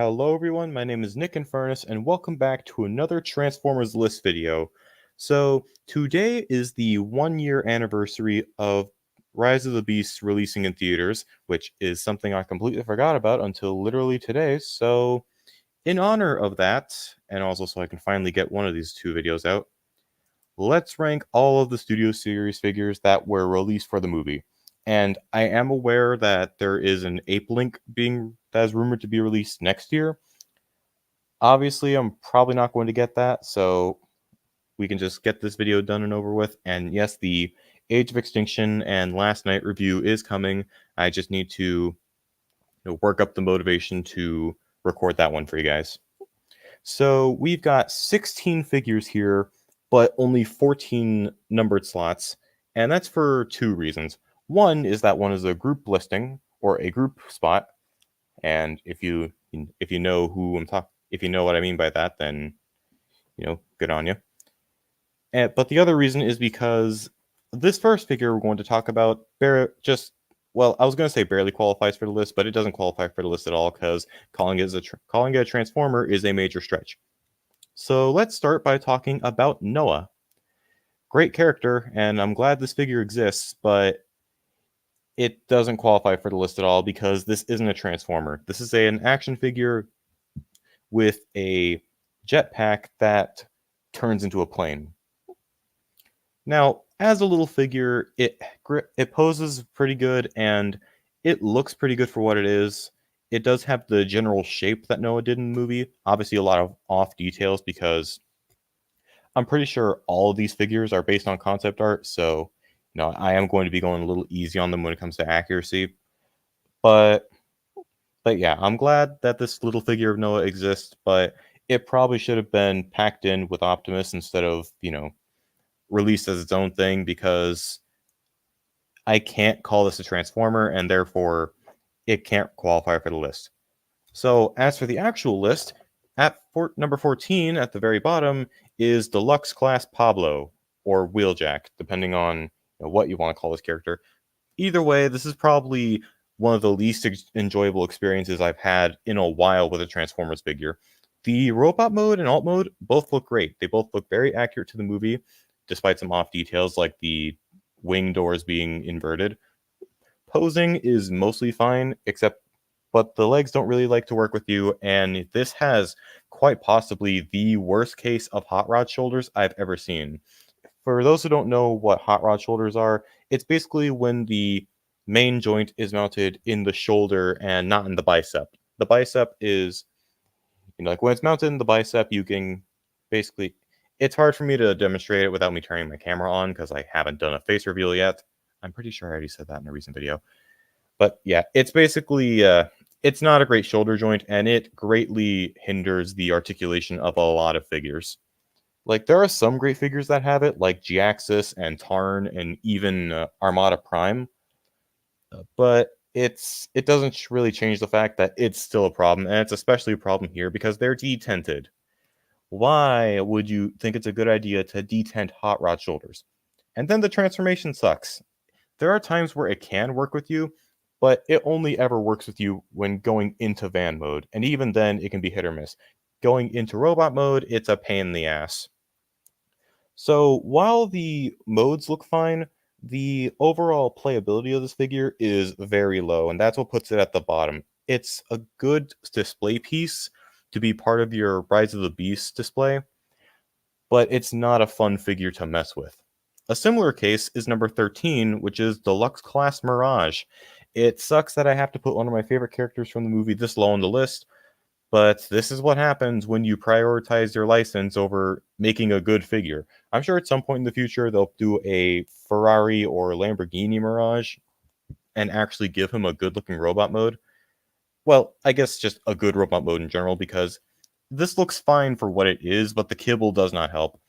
Hello everyone, my name is Nick Infernus, and welcome back to another Transformers List video. So, today is the 1-year anniversary of Rise of the Beasts releasing in theaters, which is something I completely forgot about until literally today, so in honor of that, and also so I can finally get one of these two videos out, let's rank all of the Studio Series figures that were released for the movie. And I am aware that there is an Ape Link that is rumored to be released next year. Obviously, I'm probably not going to get that, so we can just get this video done and over with. And yes, the Age of Extinction and Last Night review is coming. I just need to work up the motivation to record that one for you guys. So we've got 16 figures here, but only 14 numbered slots, and that's for two reasons. One is that one is a group listing or a group spot, and if you know who I'm talking, if you know what I mean by that, then good on you. But the other reason is because this first figure we're going to talk about I was going to say barely qualifies for the list, but it doesn't qualify for the list at all because calling it a Transformer is a major stretch. So let's start by talking about Noah. Great character, and I'm glad this figure exists, but it doesn't qualify for the list at all because this isn't a Transformer. This is an action figure with a jetpack that turns into a plane. Now, as a little figure, it poses pretty good, and it looks pretty good for what it is. It does have the general shape that Noah did in the movie. Obviously, a lot of off details because I'm pretty sure all of these figures are based on concept art, so I am going to be going a little easy on them when it comes to accuracy. But yeah, I'm glad that this little figure of Noah exists, but it probably should have been packed in with Optimus instead of, released as its own thing, because I can't call this a Transformer, and therefore it can't qualify for the list. So as for the actual list, at number 14 at the very bottom is Deluxe Class Pablo, or Wheeljack, depending on what you want to call this character. Either way, this is probably one of the least enjoyable experiences I've had in a while with a Transformers figure. The robot mode and alt mode both look great. They both look very accurate to the movie, despite some off details like the wing doors being inverted. Posing is mostly fine, but the legs don't really like to work with you, and this has quite possibly the worst case of hot rod shoulders I've ever seen. For those who don't know what hot rod shoulders are, it's basically when the main joint is mounted in the shoulder and not in the bicep. The bicep is, like when it's mounted in the bicep, you can basically, it's hard for me to demonstrate it without me turning my camera on because I haven't done a face reveal yet. I'm pretty sure I already said that in a recent video. But yeah, it's basically, it's not a great shoulder joint, and it greatly hinders the articulation of a lot of figures. Like, there are some great figures that have it, like G-Axis and Tarn and even Armada Prime, but it doesn't really change the fact that it's still a problem, and it's especially a problem here because they're detented. Why would you think it's a good idea to detent hot rod shoulders? And then the transformation sucks. There are times where it can work with you, but it only ever works with you when going into van mode, and even then it can be hit or miss. Going into robot mode, it's a pain in the ass. So while the modes look fine, the overall playability of this figure is very low, and that's what puts it at the bottom. It's a good display piece to be part of your Rise of the Beast display, but it's not a fun figure to mess with. A similar case is number 13, which is Deluxe Class Mirage. It sucks that I have to put one of my favorite characters from the movie this low on the list, but this is what happens when you prioritize your license over making a good figure. I'm sure at some point in the future they'll do a Ferrari or Lamborghini Mirage and actually give him a good-looking robot mode. Well, I guess just a good robot mode in general, because this looks fine for what it is, but the kibble does not help.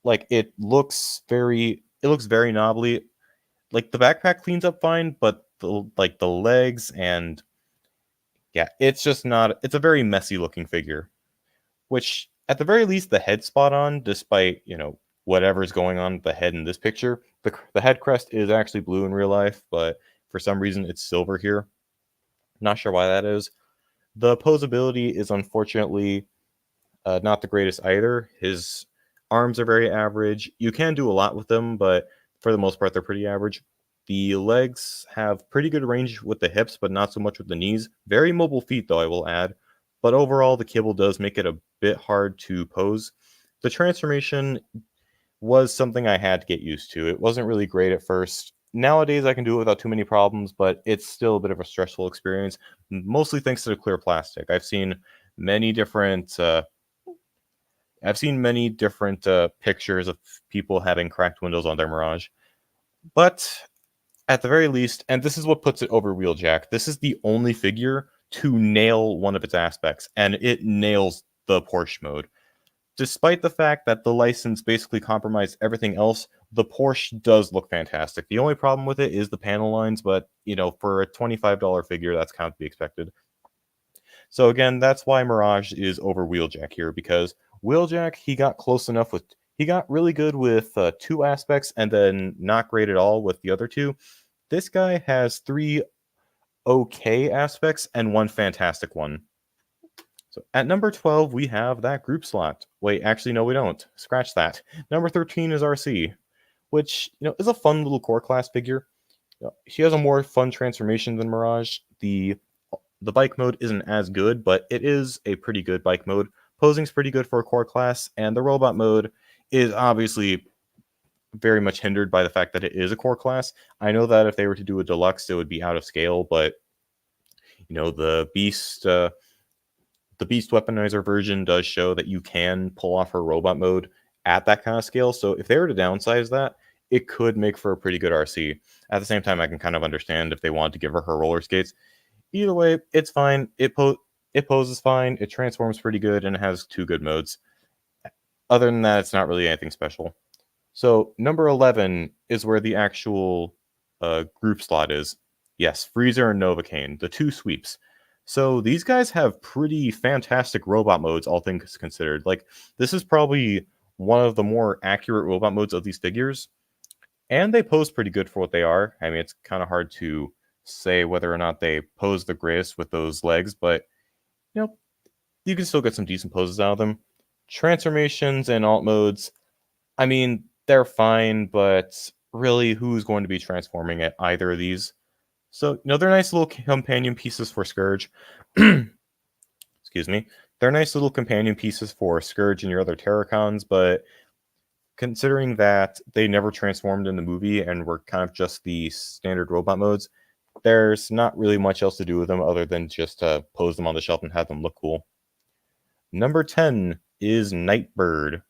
Like, it looks very knobbly. Like, the backpack cleans up fine, but the legs and yeah, it's a very messy looking figure, which at the very least the head's spot on, despite, whatever's going on with the head in this picture. The head crest is actually blue in real life, but for some reason it's silver here. Not sure why that is. The posability is unfortunately not the greatest either. His arms are very average. You can do a lot with them, but for the most part, they're pretty average. The legs have pretty good range with the hips, but not so much with the knees. Very mobile feet, though, I will add. But overall, the kibble does make it a bit hard to pose. The transformation was something I had to get used to. It wasn't really great at first. Nowadays, I can do it without too many problems, but it's still a bit of a stressful experience, mostly thanks to the clear plastic. Many different I've seen many different pictures of people having cracked windows on their Mirage. But at the very least, and this is what puts it over Wheeljack, this is the only figure to nail one of its aspects, and it nails the Porsche mode. Despite the fact that the license basically compromised everything else, the Porsche does look fantastic. The only problem with it is the panel lines, but for a $25 figure, that's kind of to be expected. So again, that's why Mirage is over Wheeljack here, because Wheeljack, he got really good with 2 aspects and then not great at all with the other 2. This guy has 3 okay aspects and 1 fantastic one. So at number 12, we have that group slot. Wait, actually, no, we don't. Scratch that. Number 13 is RC, which, is a fun little core class figure. She has a more fun transformation than Mirage. The bike mode isn't as good, but it is a pretty good bike mode. Posing's pretty good for a core class, and the robot mode is obviously very much hindered by the fact that it is a core class. I know that if they were to do a deluxe, it would be out of scale, but the Beast Weaponizer version does show that you can pull off her robot mode at that kind of scale. So if they were to downsize that, it could make for a pretty good RC. At the same time, I can kind of understand if they wanted to give her roller skates. Either way, it's fine. It poses fine. It transforms pretty good, and it has 2 good modes. Other than that, it's not really anything special. So number 11 is where the actual group slot is. Yes, Freezer and Novocaine, the 2 sweeps. So these guys have pretty fantastic robot modes, all things considered. Like, this is probably one of the more accurate robot modes of these figures. And they pose pretty good for what they are. I mean, it's kind of hard to say whether or not they pose the greatest with those legs, but, you can still get some decent poses out of them. Transformations and alt modes, I mean, they're fine, but really, who's going to be transforming at either of these? So, they're nice little companion pieces for Scourge. Excuse me. They're nice little companion pieces for Scourge and your other Terracons, but considering that they never transformed in the movie and were kind of just the standard robot modes, there's not really much else to do with them other than just pose them on the shelf and have them look cool. Number 10 is Nightbird,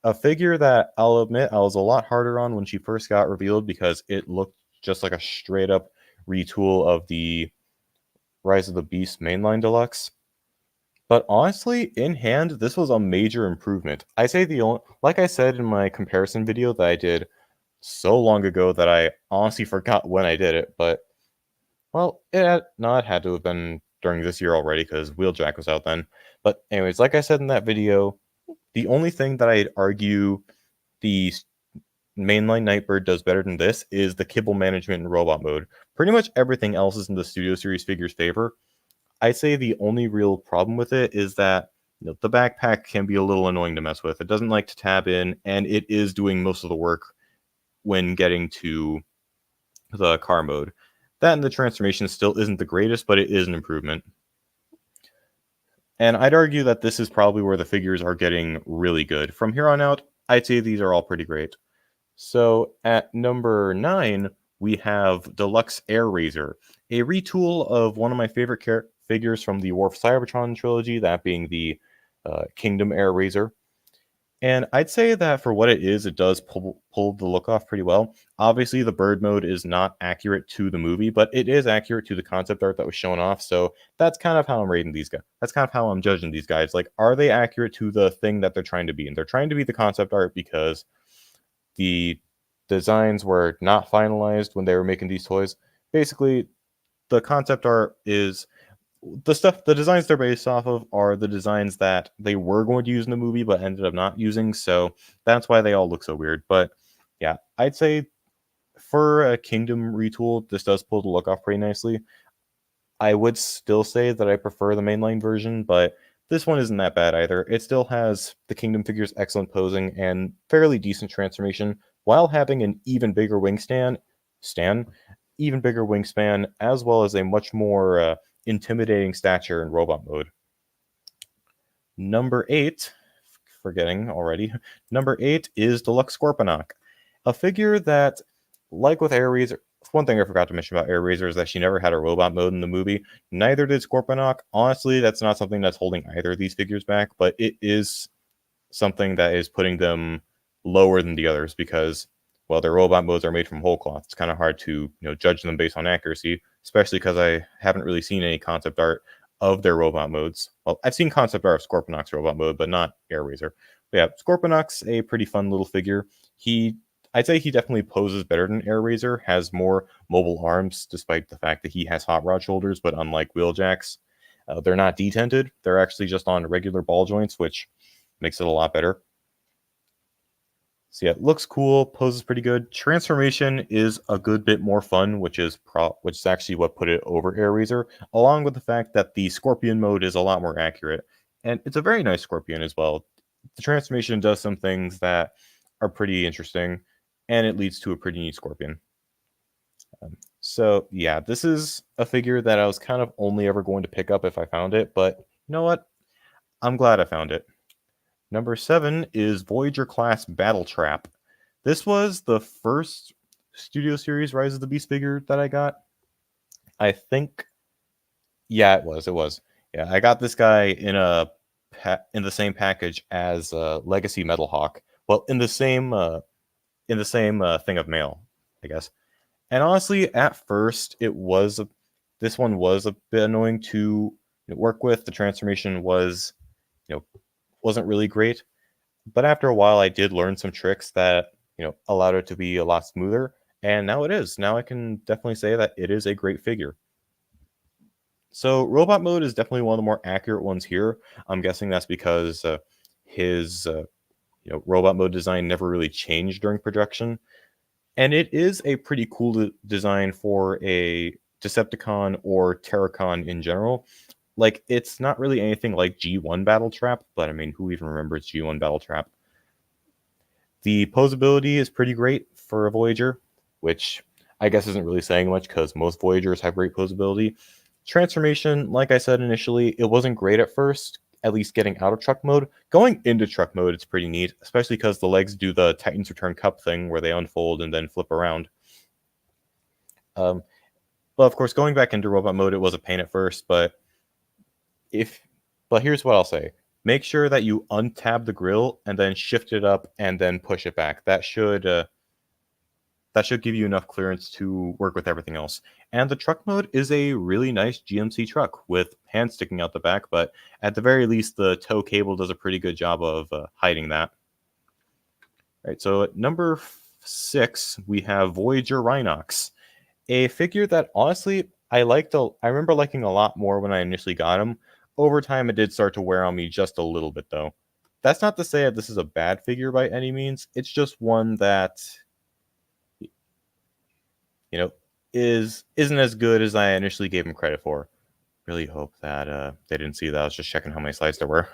a figure that I'll admit I was a lot harder on when she first got revealed because it looked just like a straight up retool of the Rise of the Beast mainline deluxe. But honestly, in hand, this was a major improvement. Like I said in my comparison video that I did so long ago that I honestly forgot when I did it, but well, it had to have been during this year already because Wheeljack was out then. But anyways, like I said in that video, the only thing that I'd argue the mainline Nightbird does better than this is the kibble management and robot mode. Pretty much everything else is in the Studio Series figure's favor. I'd say the only real problem with it is that the backpack can be a little annoying to mess with. It doesn't like to tab in, and it is doing most of the work when getting to the car mode. That and the transformation still isn't the greatest, but it is an improvement. And I'd argue that this is probably where the figures are getting really good. From here on out, I'd say these are all pretty great. So at number 9, we have Deluxe Air Razor, a retool of one of my favorite figures from the War of Cybertron trilogy, that being the Kingdom Air Razor. And I'd say that for what it is, it does pull the look off pretty well. Obviously, the bird mode is not accurate to the movie, but it is accurate to the concept art that was shown off. So that's kind of how I'm rating these guys. That's kind of how I'm judging these guys. Like, are they accurate to the thing that they're trying to be? And they're trying to be the concept art because the designs were not finalized when they were making these toys. Basically, the concept art is the designs they're based off of are the designs that they were going to use in the movie but ended up not using, so that's why they all look so weird. But yeah, I'd say for a Kingdom retool, this does pull the look off pretty nicely. I would still say that I prefer the mainline version, but this one isn't that bad either. It still has the Kingdom figure's excellent posing and fairly decent transformation, while having an even bigger even bigger wingspan, as well as a much more intimidating stature in robot mode. Number 8, forgetting already, number 8 is Deluxe Scorponok, a figure that, like with Air Razor, one thing I forgot to mention about Air Razor is that she never had a robot mode in the movie. Neither did Scorponok. Honestly, that's not something that's holding either of these figures back, but it is something that is putting them lower than the others because, well, their robot modes are made from whole cloth. It's kind of hard to judge them based on accuracy, especially because I haven't really seen any concept art of their robot modes. Well, I've seen concept art of Scorponok's robot mode, but not Air Razor. But yeah, Scorponok's a pretty fun little figure. I'd say he definitely poses better than Air Razor, has more mobile arms, despite the fact that he has hot rod shoulders, but unlike Wheeljacks, they're not detented. They're actually just on regular ball joints, which makes it a lot better. So yeah, it looks cool, poses pretty good. Transformation is a good bit more fun, which is actually what put it over Air Razor, along with the fact that the Scorpion mode is a lot more accurate. And it's a very nice Scorpion as well. The transformation does some things that are pretty interesting, and it leads to a pretty neat Scorpion. So yeah, this is a figure that I was kind of only ever going to pick up if I found it, but you know what? I'm glad I found it. Number 7 is Voyager class Battle Trap. This was the first Studio Series Rise of the Beast figure that I got. I think, yeah, it was. Yeah, I got this guy in the same package as Legacy Metal Hawk. Well, in the same thing of mail, I guess. And honestly, at first, this one was a bit annoying to work with. The transformation wasn't really great, but after a while, I did learn some tricks that allowed it to be a lot smoother. And now it is. Now I can definitely say that it is a great figure. So robot mode is definitely one of the more accurate ones here. I'm guessing that's because his robot mode design never really changed during production. And it is a pretty cool design for a Decepticon or Terracon in general. Like, it's not really anything like G1 Battle Trap, but I mean, who even remembers G1 Battle Trap? The posability is pretty great for a Voyager, which I guess isn't really saying much because most Voyagers have great posability. Transformation, like I said initially, it wasn't great at first, at least getting out of truck mode. Going into truck mode, it's pretty neat, especially because the legs do the Titan's Return Cup thing where they unfold and then flip around. But of course, going back into robot mode, it was a pain at first, but here's what I'll say. Make sure that you untab the grill and then shift it up and then push it back. That should give you enough clearance to work with everything else. And the truck mode is a really nice GMC truck with hands sticking out the back, but at the very least, the tow cable does a pretty good job of hiding that. All right, so at number 6, we have Voyager Rhinox, a figure that honestly I remember liking a lot more when I initially got him. Over time, it did start to wear on me just a little bit, though. That's not to say that this is a bad figure by any means. It's just one that isn't as good as I initially gave him credit for. Really hope that they didn't see that. I was just checking how many slides there were.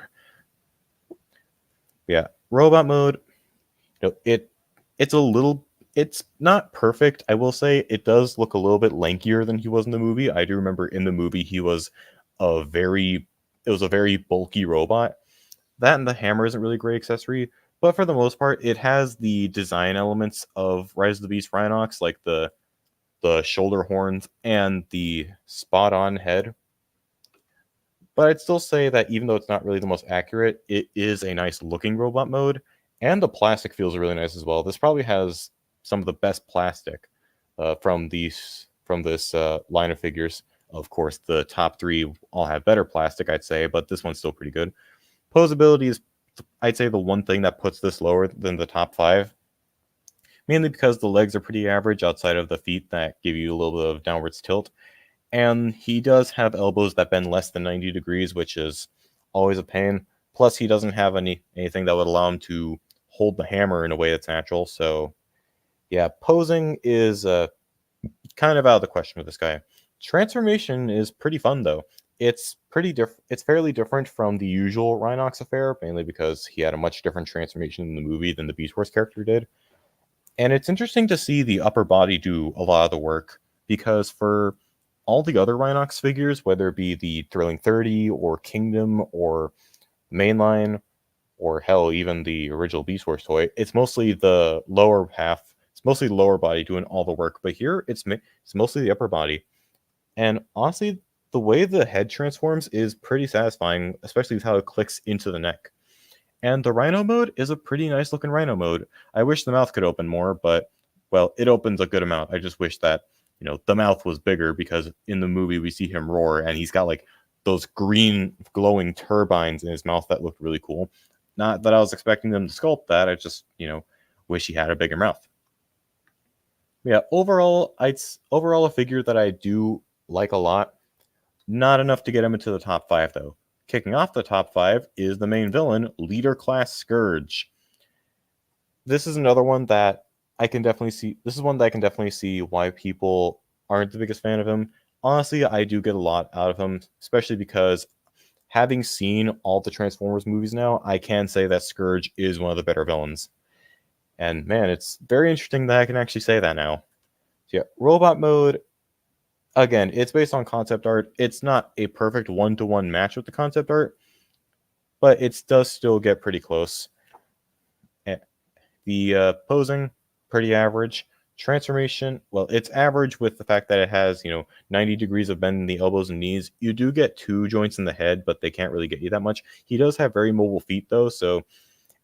Yeah, robot mode. It's not perfect. I will say it does look a little bit lankier than he was in the movie. I do remember in the movie he was a very bulky robot. That and the hammer isn't really a great accessory, but for the most part, it has the design elements of Rise of the Beast Rhinox, like the shoulder horns and the spot-on head. But I'd still say that even though it's not really the most accurate, it is a nice looking robot mode, and the plastic feels really nice as well. This probably has some of the best plastic from this line of figures. Of course, the top 3 all have better plastic, I'd say, but this one's still pretty good. Posability is, I'd say, the one thing that puts this lower than the top 5. Mainly because the legs are pretty average outside of the feet that give you a little bit of downwards tilt. And he does have elbows that bend less than 90 degrees, which is always a pain. Plus, he doesn't have anything that would allow him to hold the hammer in a way that's natural. So, yeah, posing is kind of out of the question with this guy. Transformation is pretty fun though. It's it's fairly different from the usual Rhinox affair, mainly because he had a much different transformation in the movie than the Beast Wars character did. And it's interesting to see the upper body do a lot of the work, because for all the other Rhinox figures, whether it be the Thrilling 30 or Kingdom or Mainline, or hell, even the original Beast Wars toy, it's mostly the lower half, it's mostly the lower body doing all the work. But here, it's mostly the upper body. And honestly, the way the head transforms is pretty satisfying, especially with how it clicks into the neck. And the Rhino mode is a pretty nice looking Rhino mode. I wish the mouth could open more, but, well, it opens a good amount. I just wish that, the mouth was bigger, because in the movie we see him roar and he's got like those green glowing turbines in his mouth that look really cool. Not that I was expecting them to sculpt that, I just, wish he had a bigger mouth. Yeah, overall, overall a figure that I do like a lot. Not enough to get him into the top 5 though. Kicking off the top 5 is the main villain, Leader Class Scourge. This is another one that I can definitely see. This is one that I can definitely see why people aren't the biggest fan of him. Honestly, I do get a lot out of him, especially because having seen all the Transformers movies now, I can say that Scourge is one of the better villains. And man, it's very interesting that I can actually say that now. So yeah, robot mode, again, it's based on concept art. It's not a perfect one-to-one match with the concept art, but it does still get pretty close. The posing, pretty average. Transformation, well, it's average with the fact that it has, 90 degrees of bend in the elbows and knees. You do get 2 joints in the head, but they can't really get you that much. He does have very mobile feet, though, so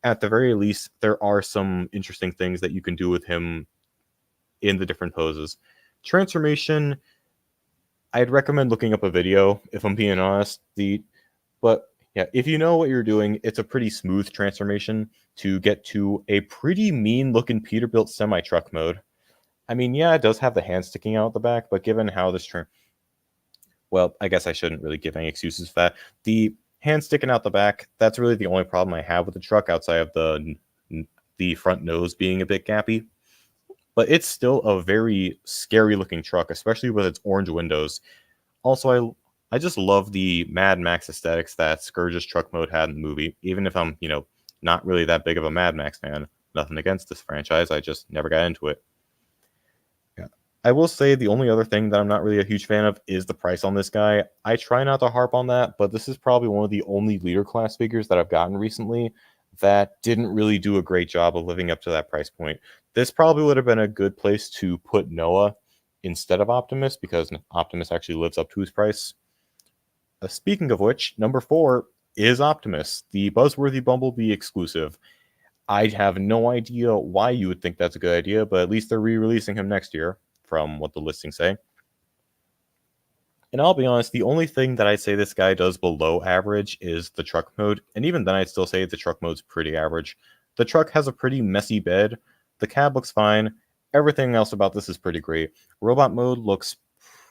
at the very least, there are some interesting things that you can do with him in the different poses. Transformation, I'd recommend looking up a video, if I'm being honest. But yeah, if you know what you're doing, it's a pretty smooth transformation to get to a pretty mean-looking Peterbilt semi-truck mode. I mean, yeah, it does have the hand sticking out the back, but given how this well, I guess I shouldn't really give any excuses for that. The hand sticking out the back, that's really the only problem I have with the truck, outside of the front nose being a bit gappy. But it's still a very scary-looking truck, especially with its orange windows. Also, I just love the Mad Max aesthetics that Scourge's truck mode had in the movie, even if I'm, not really that big of a Mad Max fan. Nothing against this franchise, I just never got into it. Yeah. I will say the only other thing that I'm not really a huge fan of is the price on this guy. I try not to harp on that, but this is probably one of the only leader class figures that I've gotten recently that didn't really do a great job of living up to that price point. This probably would have been a good place to put Noah instead of Optimus, because Optimus actually lives up to his price. Speaking of which, number 4 is Optimus, the Buzzworthy Bumblebee exclusive. I have no idea why you would think that's a good idea, but at least they're re-releasing him next year, from what the listings say. And I'll be honest, the only thing that I'd say this guy does below average is the truck mode, and even then I'd still say the truck mode's pretty average. The truck has a pretty messy bed, the cab looks fine, everything else about this is pretty great. Robot mode looks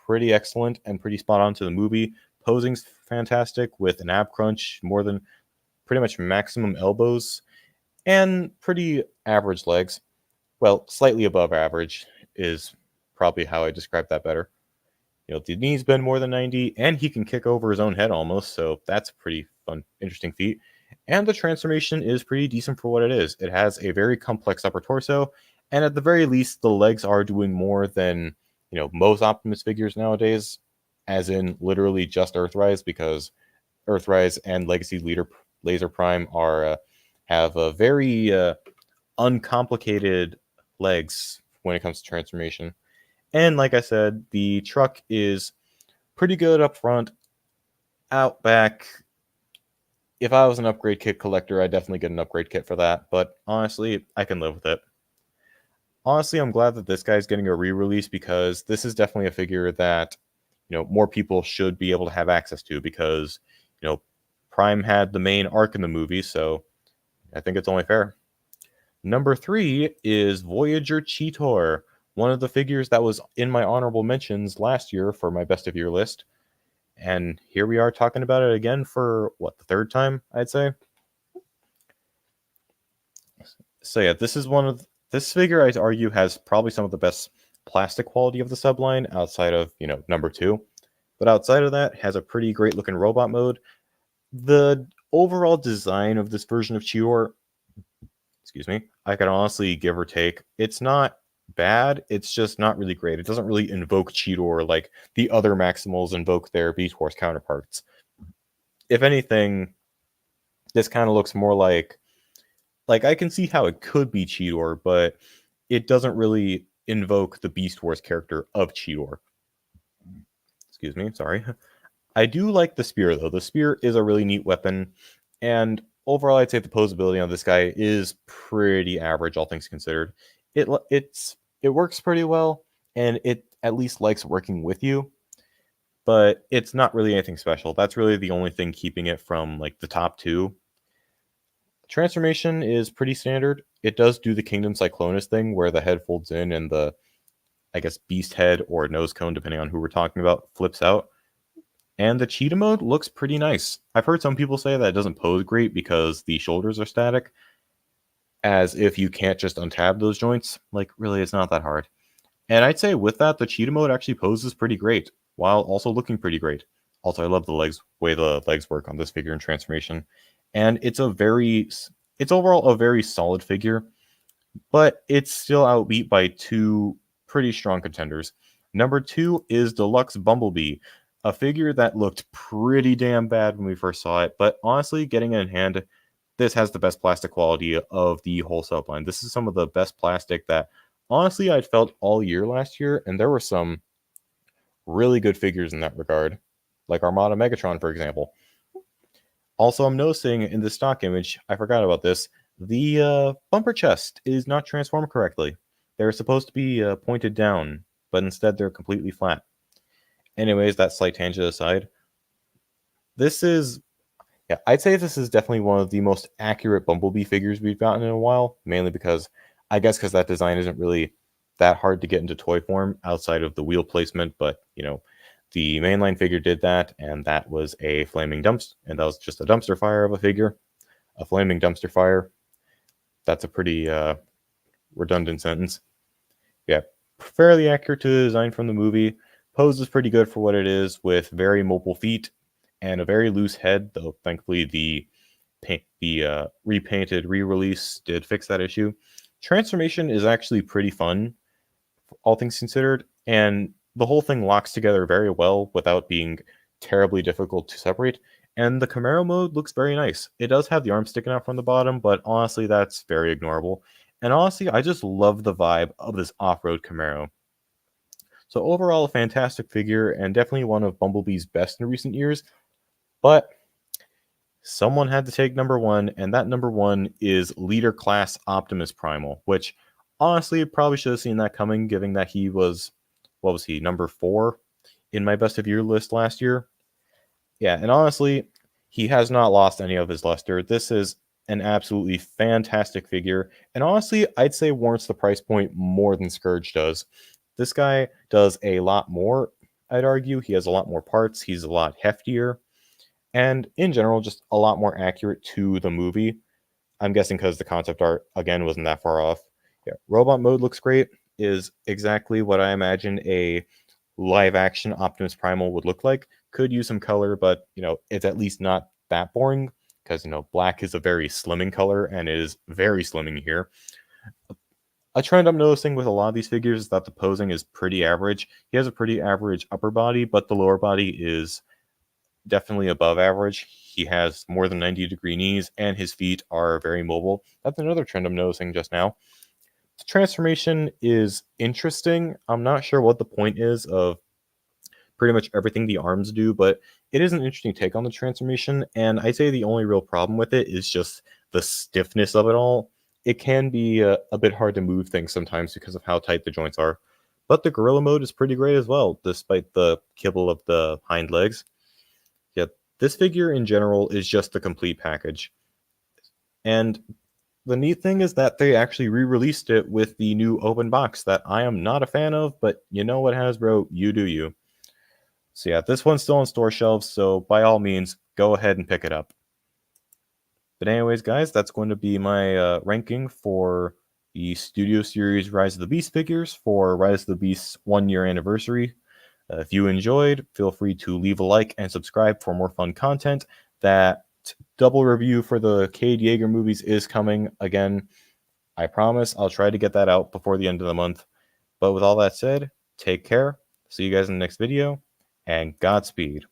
pretty excellent and pretty spot on to the movie. Posing's fantastic, with an ab crunch, more than pretty much maximum elbows, and pretty average legs. Well, slightly above average is probably how I describe that better. The knees bend more than 90, and he can kick over his own head almost, so that's a pretty fun, interesting feat. And the transformation is pretty decent for what it is. It has a very complex upper torso, and at the very least, the legs are doing more than, most Optimus figures nowadays, as in literally just Earthrise, because Earthrise and Legacy Leader Laser Prime have a very uncomplicated legs when it comes to transformation. And like I said, the truck is pretty good up front. Out back, if I was an upgrade kit collector, I'd definitely get an upgrade kit for that. But honestly, I can live with it. Honestly, I'm glad that this guy's getting a re-release, because this is definitely a figure that, more people should be able to have access to, because, Prime had the main arc in the movie, so I think it's only fair. Number 3 is Voyager Cheetor, one of the figures that was in my honorable mentions last year for my best of year list. And here we are talking about it again for, what, the 3rd time, I'd say? So yeah, this figure, I'd argue, has probably some of the best plastic quality of the subline outside of, number 2. But outside of that, has a pretty great looking robot mode. The overall design of this version of Cheetor, excuse me, I can honestly give or take. It's not bad, it's just not really great. It doesn't really invoke Cheetor like the other Maximals invoke their Beast Wars counterparts. If anything, this kind of looks more like I can see how it could be Cheetor, but it doesn't really invoke the Beast Wars character of Cheetor. Excuse me, sorry. I do like the spear though. The spear is a really neat weapon, and overall I'd say the posability on this guy is pretty average, all things considered. It works pretty well, and it at least likes working with you, but it's not really anything special. That's really the only thing keeping it from like the top 2. Transformation is pretty standard. It does do the Kingdom Cyclonus thing where the head folds in and the, I guess, beast head or nose cone, depending on who we're talking about, flips out. And the cheetah mode looks pretty nice. I've heard some people say that it doesn't pose great because the shoulders are static, as if you can't just untab those joints. Like, really, it's not that hard. And I'd say with that, the cheetah mode actually poses pretty great, while also looking pretty great. Also, I love the way the legs work on this figure in transformation. And it's overall a very solid figure, but it's still outbeat by 2 pretty strong contenders. Number 2 is Deluxe Bumblebee, a figure that looked pretty damn bad when we first saw it, but honestly, getting it in hand, this has the best plastic quality of the whole subline. This is some of the best plastic that, honestly, I'd felt all year last year, and there were some really good figures in that regard, like Armada Megatron, for example. Also, I'm noticing in the stock image, I forgot about this, the bumper chest is not transformed correctly. They're supposed to be pointed down, but instead they're completely flat. Anyways, that slight tangent aside, I'd say this is definitely one of the most accurate Bumblebee figures we've gotten in a while, mainly because that design isn't really that hard to get into toy form outside of the wheel placement, but, the mainline figure did that, and that was a flaming dumpster, and that was just a dumpster fire of a figure. A flaming dumpster fire. That's a pretty redundant sentence. Yeah, fairly accurate to the design from the movie. Pose is pretty good for what it is, with very mobile feet and a very loose head, though thankfully the repainted re-release did fix that issue. Transformation is actually pretty fun, all things considered, and the whole thing locks together very well without being terribly difficult to separate. And the Camaro mode looks very nice. It does have the arm sticking out from the bottom, but honestly, that's very ignorable. And honestly, I just love the vibe of this off-road Camaro. So overall, a fantastic figure, and definitely one of Bumblebee's best in recent years. But someone had to take number 1, and that number 1 is Leader Class Optimus Primal, which honestly, probably should have seen that coming, given that he was, number 4 in my best of year list last year. Yeah, and honestly, he has not lost any of his luster. This is an absolutely fantastic figure, and honestly, I'd say warrants the price point more than Scourge does. This guy does a lot more, I'd argue. He has a lot more parts, he's a lot heftier, and in general, just a lot more accurate to the movie. I'm guessing because the concept art, again, wasn't that far off. Yeah, robot mode looks great, is exactly what I imagine a live-action Optimus Primal would look like. Could use some color, but, it's at least not that boring, because, black is a very slimming color, and it is very slimming here. A trend I'm noticing with a lot of these figures is that the posing is pretty average. He has a pretty average upper body, but the lower body is definitely above average. He has more than 90-degree knees, and his feet are very mobile. That's another trend I'm noticing just now. The transformation is interesting. I'm not sure what the point is of pretty much everything the arms do, but it is an interesting take on the transformation, and I'd say the only real problem with it is just the stiffness of it all. It can be a bit hard to move things sometimes because of how tight the joints are, but the gorilla mode is pretty great as well, despite the kibble of the hind legs. Yeah, this figure in general is just the complete package. And the neat thing is that they actually re-released it with the new open box that I am not a fan of, but you know what, Hasbro, you do you. So yeah, this one's still on store shelves, so by all means, go ahead and pick it up. But anyways, guys, that's going to be my ranking for the Studio Series Rise of the Beast figures for Rise of the Beast's 1-year anniversary. If you enjoyed, feel free to leave a like and subscribe for more fun content. That double review for the Cade Yeager movies is coming again. I promise I'll try to get that out before the end of the month. But with all that said, take care. See you guys in the next video, and Godspeed.